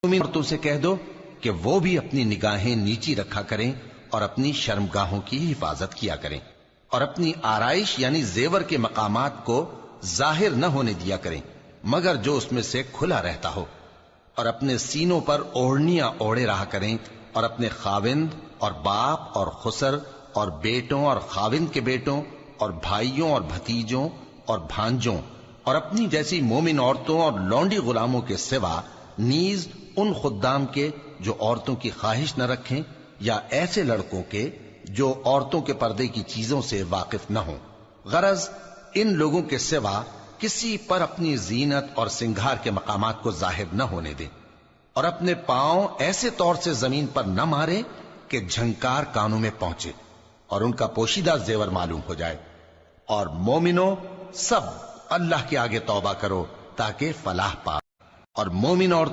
औरतों से कह दो कि वो भी अपनी निगाहें नीची रखा करें और अपनी शर्मगाहों की हिफाजत किया करें और अपनी आराइश यानी जेवर के मकामात को जाहिर न होने दिया करें मगर जो उसमें से खुला रहता हो, और अपने सीनों पर ओढ़नियां ओढ़े रहा करें और अपने खाविंद और बाप और खुसर और बेटों और खाविंद के बेटों और भाइयों और भतीजों और भांजों और अपनी जैसी मोमिन औरतों और लौंडी गुलामों के सिवा नीज उन खुद्दाम के जो औरतों की ख्वाहिश न रखें या ऐसे लड़कों के जो औरतों के पर्दे की चीजों से वाकिफ न हो। गरज इन लोगों के सिवा किसी पर अपनी जीनत और सिंगार के मकामात को जाहिर न होने दें और अपने पांव ऐसे तौर से जमीन पर न मारे कि झंकार कानों में पहुंचे और उनका पोशीदा जेवर मालूम हो जाए। और मोमिनो सब अल्लाह के आगे तौबा करो ताकि फलाह पा। और मोमिन और